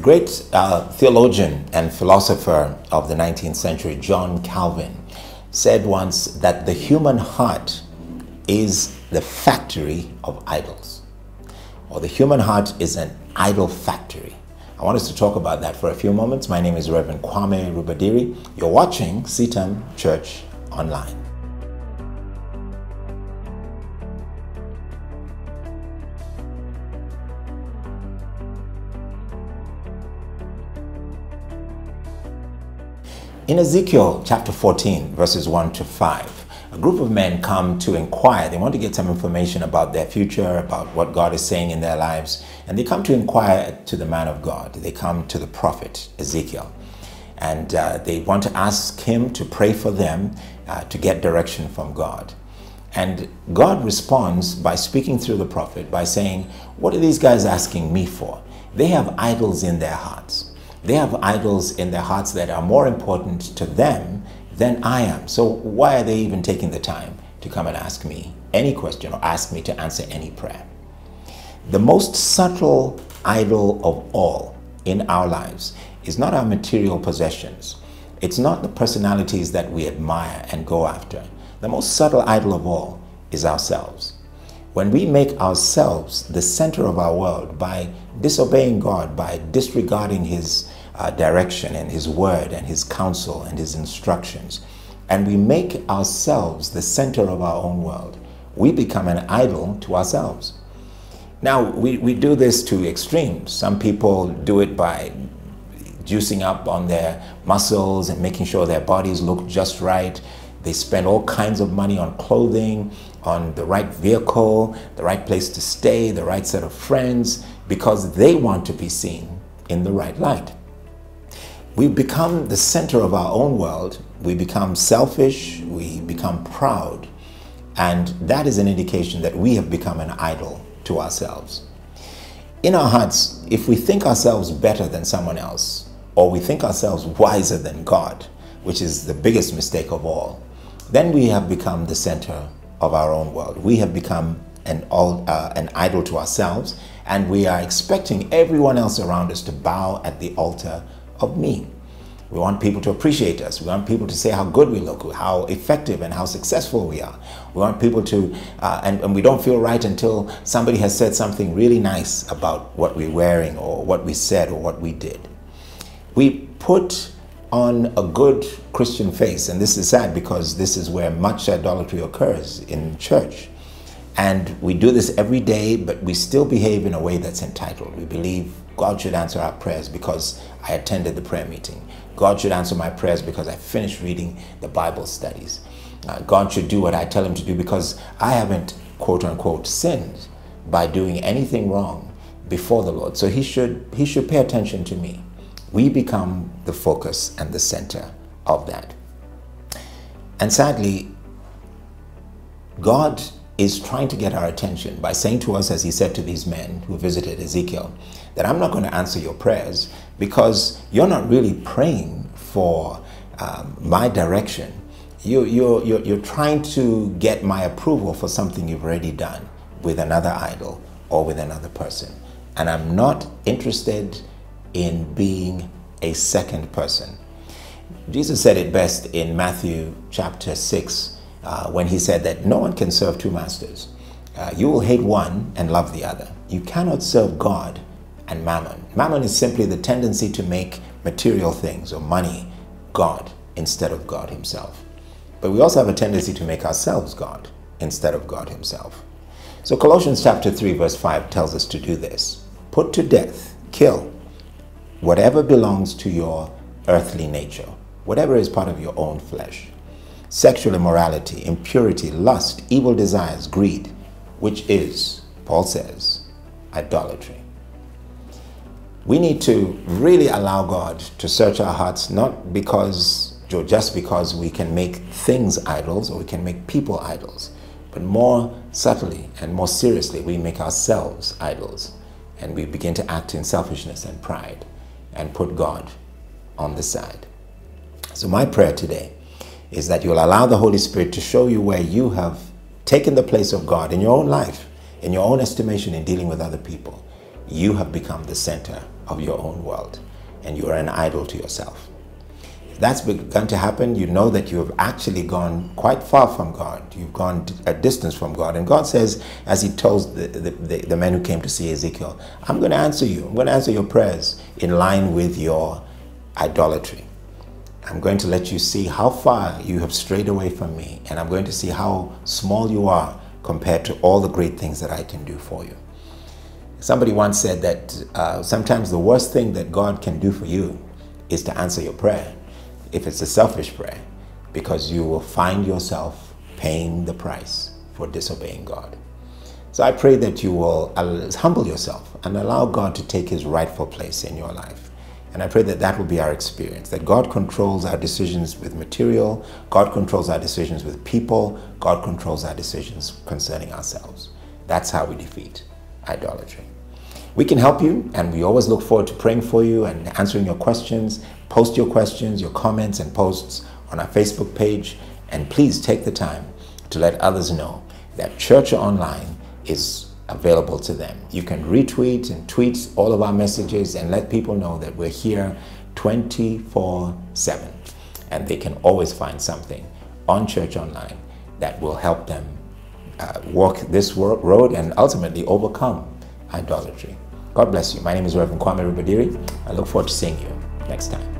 great theologian and philosopher of the 19th century, John Calvin, said once that the human heart is the factory of idols, or the human heart is an idol factory. I want us to talk about that for a few moments. My name is Reverend Kwame Rubadiri. You're watching CITAM Church Online. In Ezekiel chapter 14, verses 1 to 5, a group of men come to inquire. They want to get some information about their future, about what God is saying in their lives. And they come to inquire to the man of God. They come to the prophet Ezekiel. And they want to ask him to pray for them to get direction from God. And God responds by speaking through the prophet by saying, what are these guys asking me for? They have idols in their hearts. They have idols in their hearts that are more important to them than I am. So why are they even taking the time to come and ask me any question or ask me to answer any prayer? The most subtle idol of all in our lives is not our material possessions. It's not the personalities that we admire and go after. The most subtle idol of all is ourselves. When we make ourselves the center of our world by disobeying God, by disregarding His direction and His word and His counsel and His instructions, and we make ourselves the center of our own world, we become an idol to ourselves. Now, we do this to extremes. Some people do it by juicing up on their muscles and making sure their bodies look just right. They spend all kinds of money on clothing, on the right vehicle, the right place to stay, the right set of friends, because they want to be seen in the right light. We become the center of our own world. We become selfish. We become proud. And that is an indication that we have become an idol to ourselves. In our hearts, if we think ourselves better than someone else, or we think ourselves wiser than God, which is the biggest mistake of all, then we have become the center of our own world. We have become an idol to ourselves, and we are expecting everyone else around us to bow at the altar of me. We want people to appreciate us. We want people to say how good we look, how effective and how successful we are. We want people to, and we don't feel right until somebody has said something really nice about what we're wearing or what we said or what we did. We put on a good Christian face, and this is sad because this is where much idolatry occurs in church. And we do this every day, but we still behave in a way that's entitled. We believe God should answer our prayers because I attended the prayer meeting. God should answer my prayers because I finished reading the Bible studies. God should do what I tell him to do because I haven't, quote unquote, sinned by doing anything wrong before the Lord. So he should pay attention to me. We become the focus and the center of that. And sadly, God is trying to get our attention by saying to us, as he said to these men who visited Ezekiel, that I'm not going to answer your prayers because you're not really praying for my direction. You're trying to get my approval for something you've already done with another idol or with another person. And I'm not interested in being a second person. Jesus said it best in Matthew chapter 6 when he said that no one can serve two masters. You will hate one and love the other. You cannot serve God and mammon. Mammon is simply the tendency to make material things or money God instead of God himself. But we also have a tendency to make ourselves God instead of God himself. So Colossians chapter 3 verse 5 tells us to do this. Put to death, kill, whatever belongs to your earthly nature, whatever is part of your own flesh. Sexual immorality, impurity, lust, evil desires, greed, which is, Paul says, idolatry. We need to really allow God to search our hearts, not because or just because we can make things idols or we can make people idols, but more subtly and more seriously, we make ourselves idols and we begin to act in selfishness and pride and put God on the side. So my prayer today is that you'll allow the Holy Spirit to show you where you have taken the place of God in your own life, in your own estimation in dealing with other people. You have become the center of your own world, and you are an idol to yourself. If that's begun to happen, you know that you have actually gone quite far from God. You've gone a distance from God. And God says, as he told the men who came to see Ezekiel, I'm going to answer you. I'm going to answer your prayers in line with your idolatry. I'm going to let you see how far you have strayed away from me, and I'm going to see how small you are compared to all the great things that I can do for you. Somebody once said that sometimes the worst thing that God can do for you is to answer your prayer, if it's a selfish prayer, because you will find yourself paying the price for disobeying God. So I pray that you will humble yourself and allow God to take his rightful place in your life. And I pray that that will be our experience, that God controls our decisions with material, God controls our decisions with people, God controls our decisions concerning ourselves. That's how we defeat idolatry. We can help you, and we always look forward to praying for you and answering your questions. Post your questions, your comments and posts on our Facebook page, and please take the time to let others know that Church Online is available to them. You can retweet and tweet all of our messages and let people know that we're here 24/7, and they can always find something on Church Online that will help them walk this road and ultimately overcome idolatry. God bless you. My name is Reverend Kwame Rubadiri. I look forward to seeing you next time.